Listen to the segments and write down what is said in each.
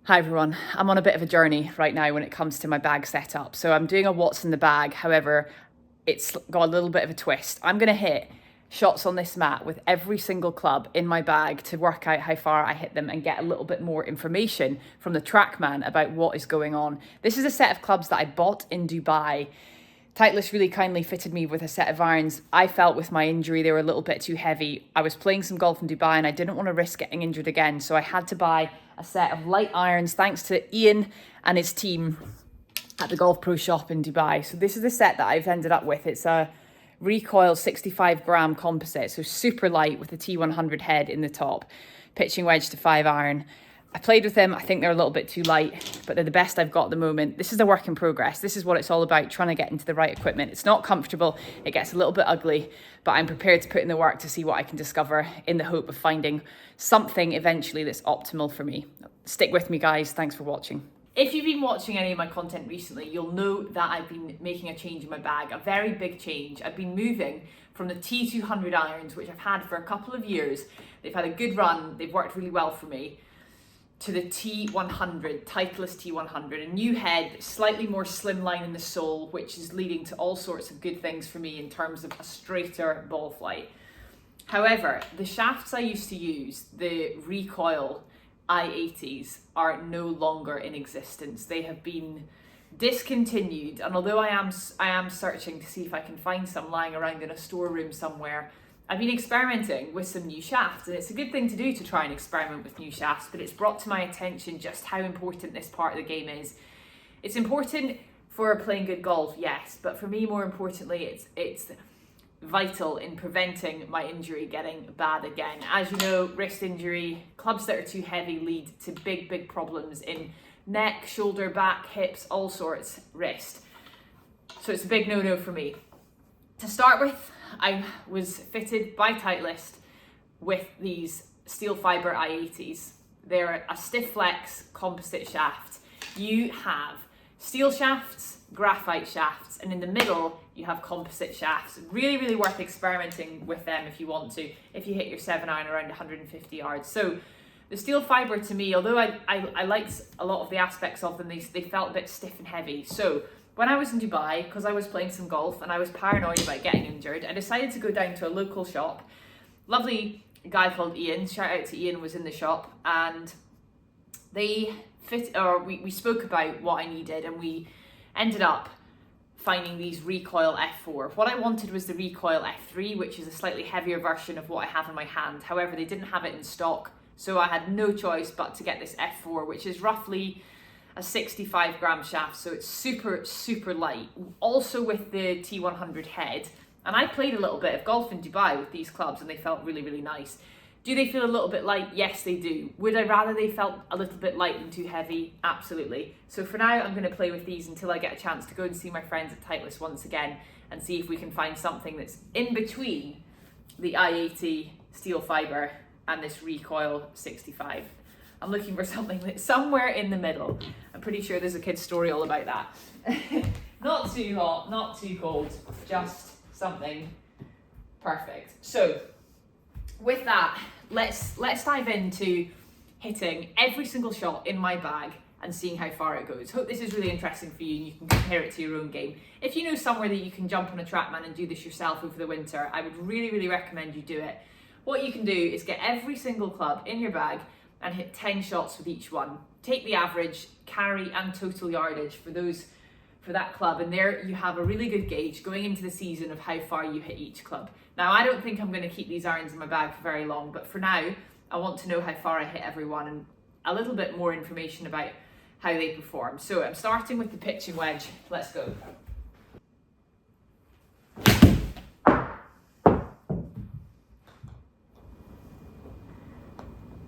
Hi everyone, I'm on a bit of a journey right now when it comes to my bag setup. So I'm doing a what's in the bag, however, it's got a little bit of a twist. I'm gonna hit shots on this mat with every single club in my bag to work out how far I hit them and get a little bit more information from the TrackMan about what is going on. This is a set of clubs that I bought in Dubai. Titleist really kindly fitted me with a set of irons. I felt with my injury they were a little bit too heavy. I was playing some golf in Dubai and I didn't want to risk getting injured again, so I had to buy a set of light irons thanks to Ian and his team at the Golf Pro shop in Dubai. So this is the set that I've ended up with. It's a recoil 65 gram composite, so super light with a T100 head in the top, pitching wedge to 5-iron. I played with them. I think they're a little bit too light, but they're the best I've got at the moment. This is a work in progress. This is what it's all about, trying to get into the right equipment. It's not comfortable. It gets a little bit ugly, but I'm prepared to put in the work to see what I can discover in the hope of finding something eventually that's optimal for me. Stick with me, guys. Thanks for watching. If you've been watching any of my content recently, you'll know that I've been making a change in my bag, a very big change. I've been moving from the T200 irons, which I've had for a couple of years. They've had a good run. They've worked really well for me, to the T100, Titleist T100, a new head, slightly more slimline in the sole, which is leading to all sorts of good things for me in terms of a straighter ball flight. However, the shafts I used to use, the recoil I-80s, are no longer in existence. They have been discontinued, and although I am searching to see if I can find some lying around in a storeroom somewhere, I've been experimenting with some new shafts, and it's a good thing to do to try and experiment with new shafts, but it's brought to my attention just how important this part of the game is. It's important for playing good golf, yes, but for me, more importantly, it's vital in preventing my injury getting bad again. As you know, wrist injury, clubs that are too heavy lead to big problems in neck, shoulder, back, hips, all sorts, wrist. So it's a big no-no for me. To start with, I was fitted by Titleist with these steel fiber I-80s. They're a stiff flex composite shaft. You have steel shafts, graphite shafts, and in the middle you have composite shafts. Really worth experimenting with them if you want to, if you hit your 7-iron around 150 yards. So the steel fiber, to me, although I liked a lot of the aspects of them, they felt a bit stiff and heavy. So when I was in Dubai, because I was playing some golf and I was paranoid about getting injured, I decided to go down to a local shop. Lovely guy called Ian, shout out to Ian, was in the shop, and we spoke about what I needed, and we ended up finding these recoil F4. What I wanted was the recoil F3, which is a slightly heavier version of what I have in my hand. However, they didn't have it in stock, so I had no choice but to get this F4, which is roughly a 65 gram shaft, so it's super light, also with the T100 head. And I played a little bit of golf in Dubai with these clubs and they felt really nice. Do they feel a little bit light? Yes, they do. Would I rather they felt a little bit light than too heavy? Absolutely. So for now, I'm going to play with these until I get a chance to go and see my friends at Titleist once again and see if we can find something that's in between the I-80 steel fiber and this recoil 65. I'm looking for something that's somewhere in the middle. I'm pretty sure there's a kid's story all about that. Not too hot, not too cold, just something perfect. So with that, let's dive into hitting every single shot in my bag and seeing how far it goes. Hope this is really interesting for you and you can compare it to your own game. If you know somewhere that you can jump on a TrackMan and do this yourself over the winter, I would really recommend you do it. What you can do is get every single club in your bag and hit 10 shots with each one. Take the average, carry and total yardage for that club, and there you have a really good gauge going into the season of how far you hit each club. Now, I don't think I'm going to keep these irons in my bag for very long, but for now, I want to know how far I hit everyone and a little bit more information about how they perform. So I'm starting with the pitching wedge. Let's go.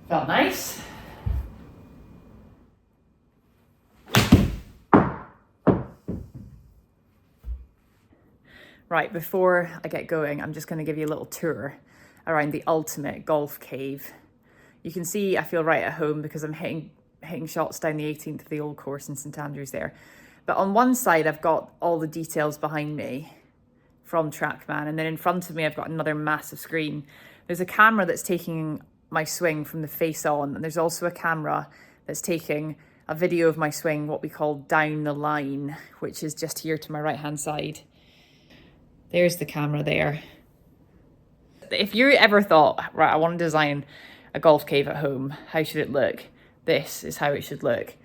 Felt nice. Right, before I get going, I'm just going to give you a little tour around the ultimate golf cave. You can see I feel right at home because I'm hitting shots down the 18th of the old course in St Andrews there. But on one side, I've got all the details behind me from TrackMan, and then in front of me, I've got another massive screen. There's a camera that's taking my swing from the face on, and there's also a camera that's taking a video of my swing, what we call down the line, which is just here to my right hand side. There's the camera there. If you ever thought, right, I want to design a golf cave at home, how should it look? This is how it should look.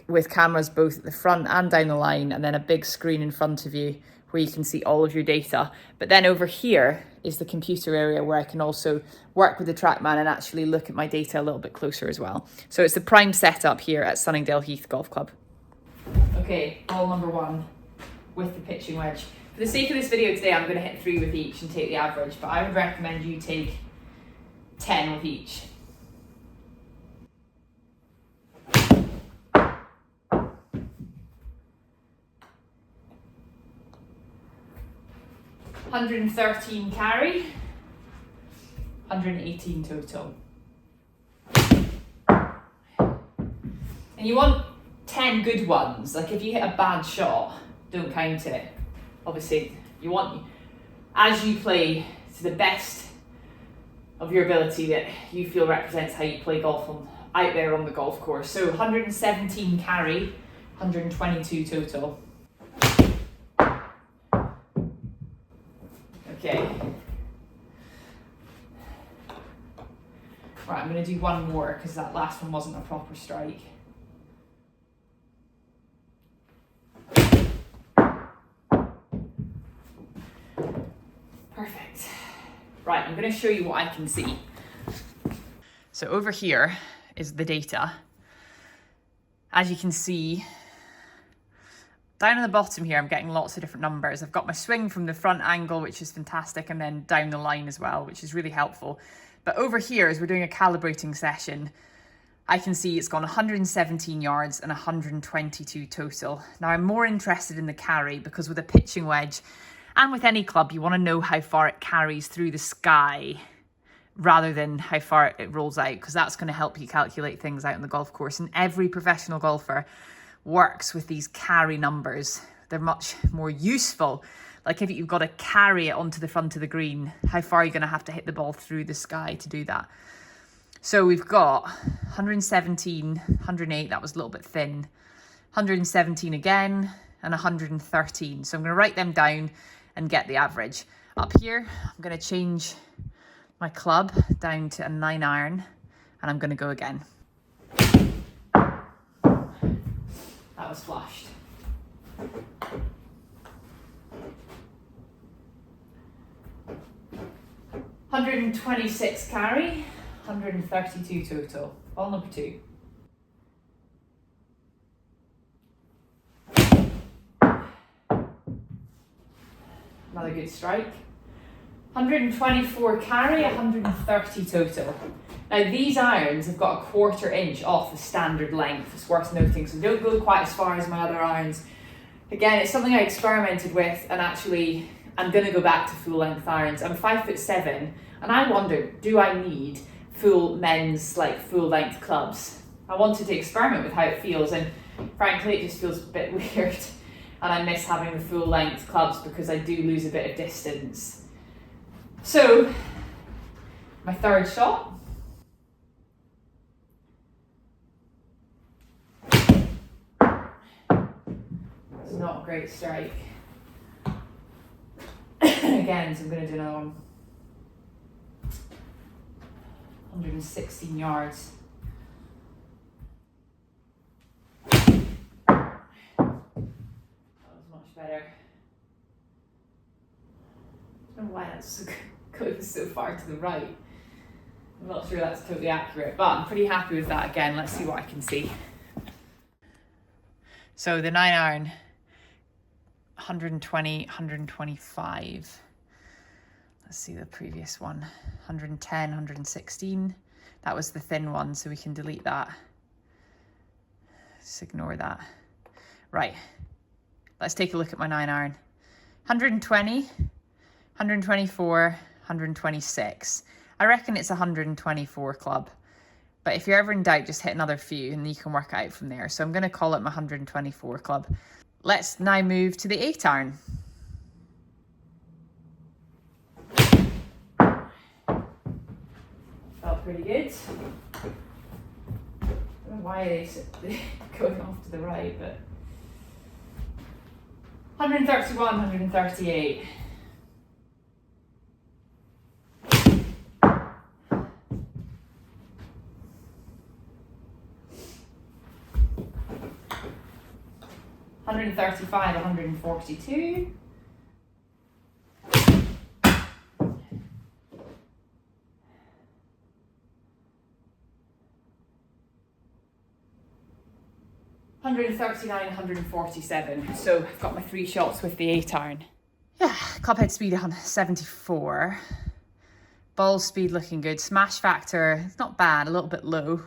With cameras both at the front and down the line, and then a big screen in front of you where you can see all of your data. But then over here is the computer area where I can also work with the TrackMan and actually look at my data a little bit closer as well. So it's the prime setup here at Sunningdale Heath Golf Club. Okay, ball number 1 with the pitching wedge. For the sake of this video today, I'm going to hit 3 with each and take the average, but I would recommend you take 10 with each. $113 carry, 118 total. And you want 10 good ones. Like if you hit a bad shot, don't count it. Obviously, you want, as you play to the best of your ability that you feel represents how you play golf out there on the golf course. So 117 carry, 122 total. Okay. Right, I'm going to do one more because that last one wasn't a proper strike. Perfect. Right, I'm going to show you what I can see. So over here is the data. As you can see, down at the bottom here, I'm getting lots of different numbers. I've got my swing from the front angle, which is fantastic, and then down the line as well, which is really helpful. But over here, as we're doing a calibrating session, I can see it's gone 117 yards and 122 total. Now, I'm more interested in the carry because with a pitching wedge, and with any club, you want to know how far it carries through the sky rather than how far it rolls out, because that's going to help you calculate things out on the golf course. And every professional golfer works with these carry numbers. They're much more useful. Like if you've got to carry it onto the front of the green, how far are you going to have to hit the ball through the sky to do that? So we've got 117, 108, that was a little bit thin, 117 again, and 113. So I'm going to write them down and get the average. Up here, I'm going to change my club down to a 9-iron, and I'm going to go again. That was flushed. $126 carry, 132 total. Ball number 2. Another good strike. 124 carry, 130 total. Now these irons have got a 1/4 inch off the standard length, it's worth noting, so don't go quite as far as my other irons. Again, it's something I experimented with, and actually I'm going to go back to full length irons. I'm 5'7", and I wondered, do I need full men's, like full length clubs? I wanted to experiment with how it feels, and frankly it just feels a bit weird, and I miss having the full length clubs because I do lose a bit of distance. So, my third shot. It's not a great strike. Again, so I'm going to do another one. 116 yards. That was much better. I don't know why that's going so far to the right. I'm not sure that's totally accurate, but I'm pretty happy with that. Again, let's see what I can see. So the 9-iron, 120, 125. Let's see the previous one, 110, 116. That was the thin one, so we can delete that. Just ignore that. Right, let's take a look at my 9-iron. 120, 124, 126. I reckon it's 124 club. But if you're ever in doubt, just hit another few and you can work it out from there. So I'm going to call it my 124 club. Let's now move to the 8-iron. Felt pretty good. I don't know why they're going off to the right, but 131, 138. $135, 142. $139, 147. So I've got my 3 shots with the 8 iron. Yeah, club head speed 74. Ball speed looking good. Smash factor, it's not bad, a little bit low.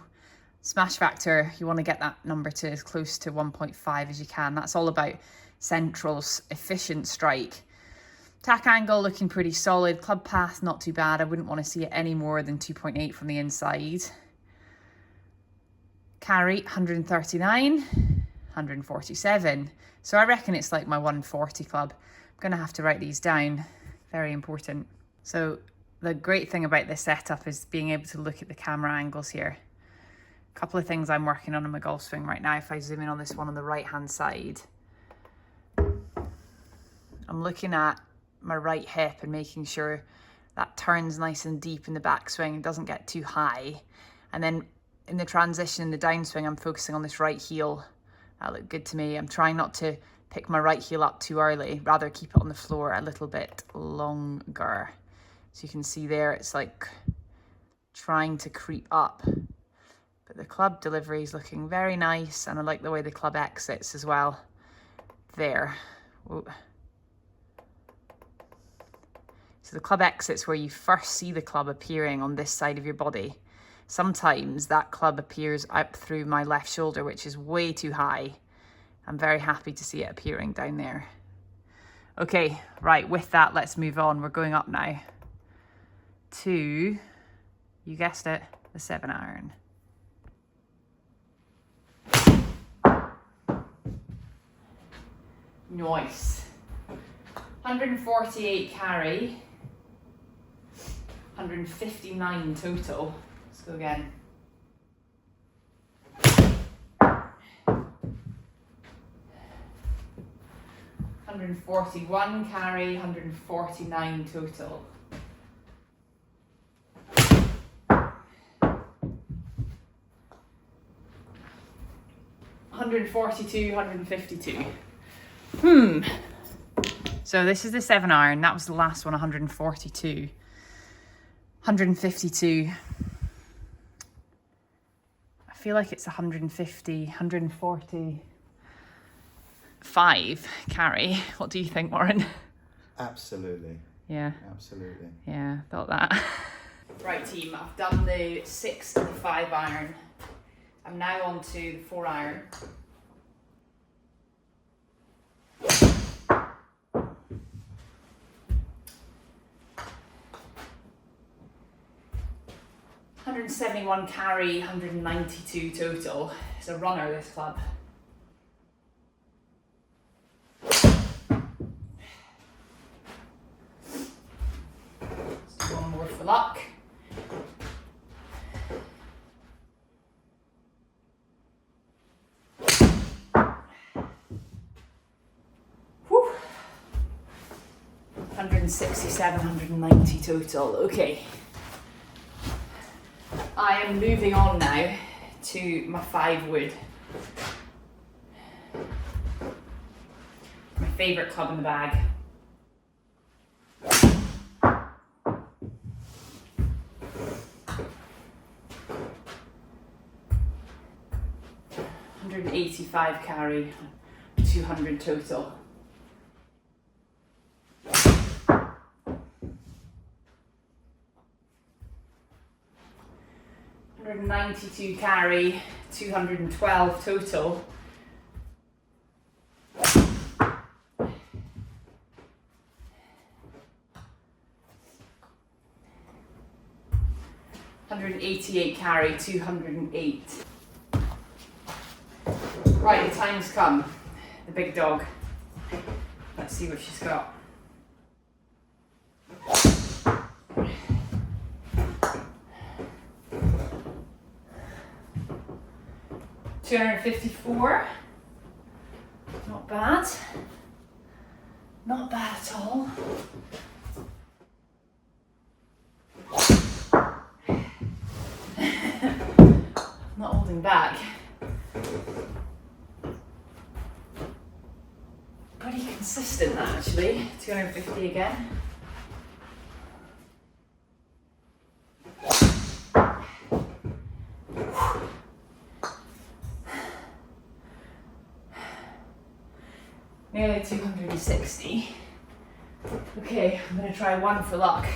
Smash factor, you want to get that number to as close to 1.5 as you can. That's all about central's efficient strike. Tack angle looking pretty solid. Club path not too bad. I wouldn't want to see it any more than 2.8 from the inside. Carry 139, 147. So I reckon it's like my 140 club. I'm going to have to write these down. Very important. So the great thing about this setup is being able to look at the camera angles here. A couple of things I'm working on in my golf swing right now. If I zoom in on this one on the right hand side, I'm looking at my right hip and making sure that turns nice and deep in the backswing and doesn't get too high. And then in the transition, in the downswing, I'm focusing on this right heel. That looked good to me. I'm trying not to pick my right heel up too early, rather keep it on the floor a little bit longer. So you can see there, it's like trying to creep up. But the club delivery is looking very nice, and I like the way the club exits as well. There. Whoa. So the club exits where you first see the club appearing on this side of your body. Sometimes that club appears up through my left shoulder, which is way too high. I'm very happy to see it appearing down there. Okay, right, with that, let's move on. We're going up now to, you guessed it, the 7 iron. Nice. 148 carry, 159 total. Let's go again. $141 carry, 149 total. $142, 152. So this is the 7 iron. That was the last one, 142. 152. I feel like it's 150, 145 carry. What do you think, Warren? Absolutely. Yeah. Absolutely. Yeah, thought that. Right, team, I've done the 6 and the 5 iron. I'm now on to the 4 iron. $171 carry, 192 total. It's a runner, this club. Let's do one more for luck. Whew. 167, 190 total. Okay. I am moving on now to my 5 wood. My favourite club in the bag. $185 carry, 200 total. $192 carry, 212 total. $188 carry, 208. Right, the time's come. The big dog. Let's see what she's got. 254. Not bad. Not bad at all. Not holding back. Pretty consistent that actually. 250 again. Nearly 260. Okay, I'm gonna try one for luck.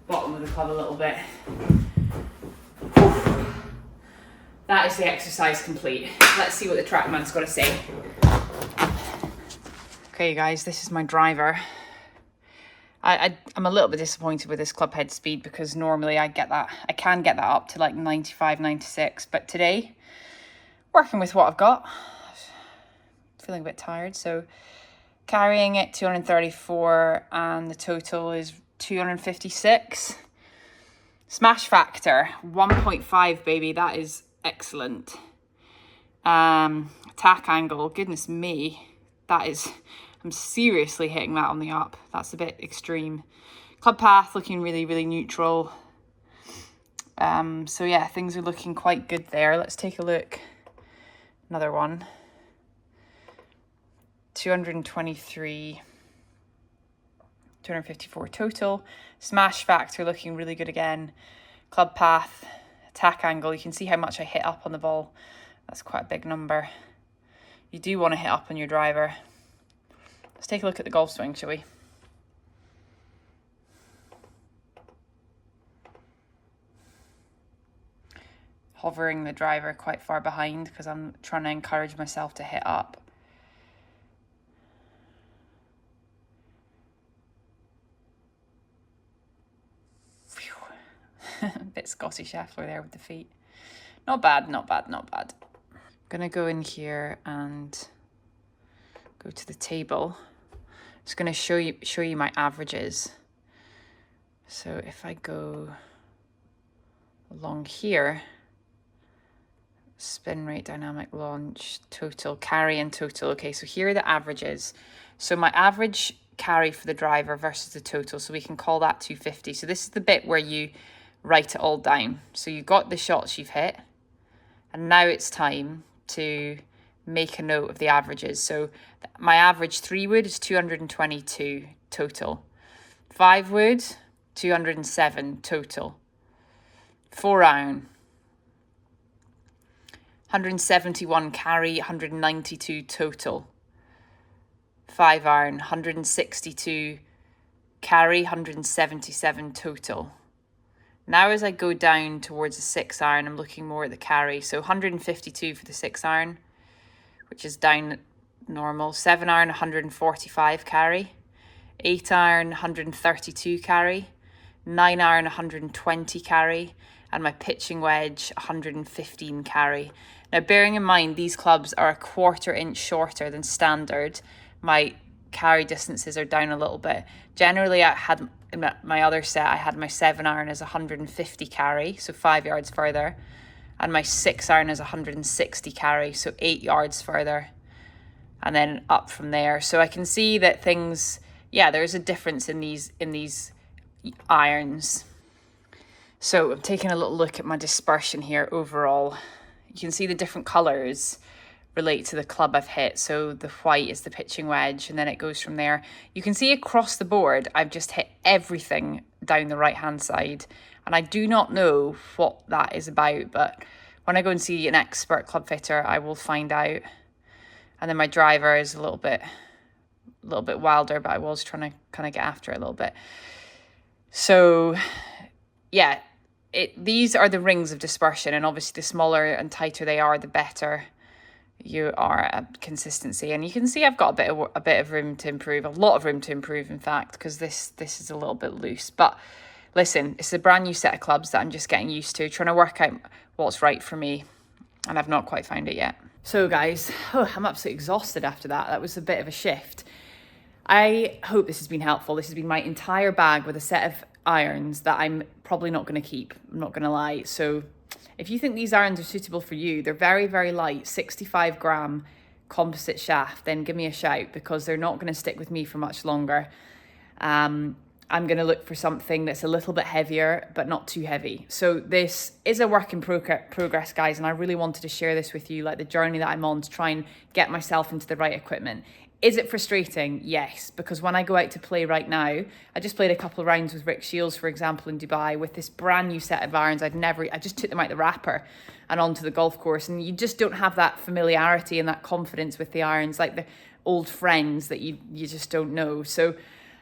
Bottom of the club a little bit. That is the exercise complete. Let's see what the TrackMan's got to say. Okay guys, this is my driver. I'm a little bit disappointed with this club head speed because normally I can get that up to like 95, 96, but today, working with what I've got, feeling a bit tired, so carrying it 234 and the total is 256. Smash factor 1.5, baby, that is excellent. Attack angle, goodness me, that is, I'm seriously hitting that on the up. That's a bit extreme. Club path looking really, really neutral. So yeah, things are looking quite good there. Let's take a look. Another one. 223. 254 total. Smash factor looking really good again. Club path, attack angle. You can see how much I hit up on the ball. That's quite a big number. You do want to hit up on your driver. Let's take a look at the golf swing, shall we? Hovering the driver quite far behind because I'm trying to encourage myself to hit up. A bit Scottish Scheffler there with the feet. Not bad, not bad, not bad. I'm gonna go in here and go to the table. Just going to show you my averages. So if I go along here, spin rate, dynamic launch, total, carry and total. Okay, so here are the averages. So my average carry for the driver versus the total, so we can call that 250. So this is the bit where you write it all down. So you've got the shots you've hit, and now it's time to make a note of the averages. So my average 3-wood is 222 total. 5-wood, 207 total. 4-iron, 171 carry, 192 total. 5-iron, 162 carry, 177 total. Now as I go down towards the 6-iron, I'm looking more at the carry. So 152 for the 6-iron, which is down normal. 7-iron, 145 carry. 8-iron, 132 carry. 9-iron, 120 carry. And my pitching wedge, 115 carry. Now, bearing in mind, these clubs are a 1/4 inch shorter than standard. My carry distances are down a little bit. Generally, I had in my other set, I had my 7-iron as 150 carry, so 5 yards further. And my 6-iron is 160 carry, so 8 yards further, and then up from there. So I can see that things, yeah, there's a difference in these irons. So I'm taking a little look at my dispersion here overall. You can see the different colours relate to the club I've hit. So the white is the pitching wedge, and then it goes from there. You can see across the board, I've just hit everything down the right-hand side. And I do not know what that is about, but when I go and see an expert club fitter, I will find out. And then my driver is a little bit wilder, but I was trying to kind of get after it a little bit. So yeah, these are the rings of dispersion, and obviously the smaller and tighter they are, the better you are at consistency. And you can see I've got a bit of room to improve, a lot of room to improve, in fact, because this is a little bit loose. But listen, it's a brand new set of clubs that I'm just getting used to, trying to work out what's right for me, and I've not quite found it yet. So guys, I'm absolutely exhausted after that. That was a bit of a shift. I hope this has been helpful. This has been my entire bag with a set of irons that I'm probably not going to keep. I'm not going to lie. So if you think these irons are suitable for you, they're very, very light, 65 gram composite shaft, then give me a shout, because they're not going to stick with me for much longer. I'm going to look for something that's a little bit heavier, but not too heavy. So this is a work in progress, guys, and I really wanted to share this with you, like the journey that I'm on to try and get myself into the right equipment. Is it frustrating? Yes, because when I go out to play right now, I just played a couple of rounds with Rick Shields, for example, in Dubai with this brand new set of irons. I just took them out the wrapper and onto the golf course, and you just don't have that familiarity and that confidence with the irons, like the old friends that you just don't know. So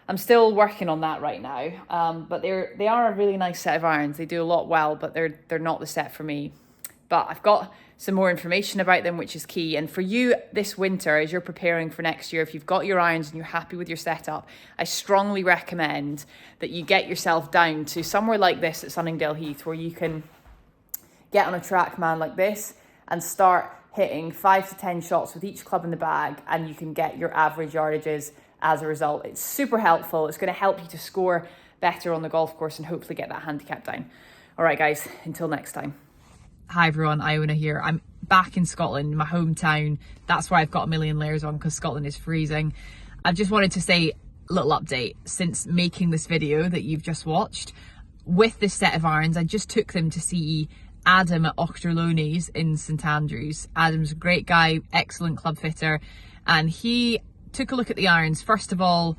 I'm still working on that right now, but they are a really nice set of irons. They do a lot well, but they're not the set for me. But I've got some more information about them, which is key. And for you this winter, as you're preparing for next year, if you've got your irons and you're happy with your setup, I strongly recommend that you get yourself down to somewhere like this at Sunningdale Heath, where you can get on a TrackMan like this and start hitting 5 to 10 shots with each club in the bag, and you can get your average yardages as a result. It's super helpful. It's going to help you to score better on the golf course and hopefully get that handicap down. All right, guys, until next time. Hi everyone, Iona here. I'm back in Scotland, my hometown. That's why I've got a million layers on, because Scotland is freezing. I've just wanted to say a little update since making this video that you've just watched. With this set of irons, I just took them to see Adam at Ochterlony's in St Andrews. Adam's a great guy, excellent club fitter, and he took a look at the irons. First of all,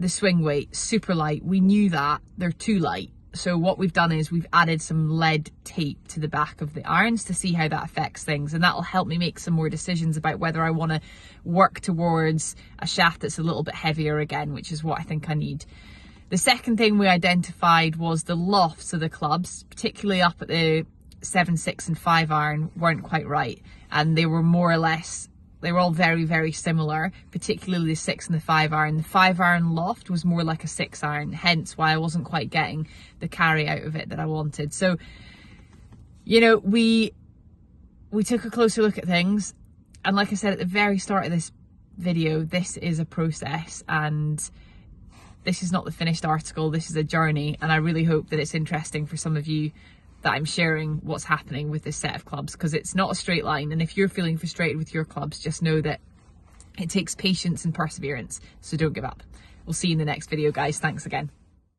the swing weight, super light. We knew that, they're too light. So what we've done is we've added some lead tape to the back of the irons to see how that affects things, and that'll help me make some more decisions about whether I want to work towards a shaft that's a little bit heavier again, which is what I think I need. The second thing we identified was the lofts of the clubs, particularly up at the 7, 6 and 5 iron, weren't quite right, and they were more or less, they were all very, very similar, particularly the 6 and the 5 iron. The 5 iron loft was more like a 6 iron, hence why I wasn't quite getting the carry out of it that I wanted. So, you know, we took a closer look at things, and like I said at the very start of this video, this is a process, and this is not the finished article, this is a journey, and I really hope that it's interesting for some of you that I'm sharing what's happening with this set of clubs, because it's not a straight line, and if you're feeling frustrated with your clubs, just know that it takes patience and perseverance, so don't give up. We'll see you in the next video, guys. Thanks again.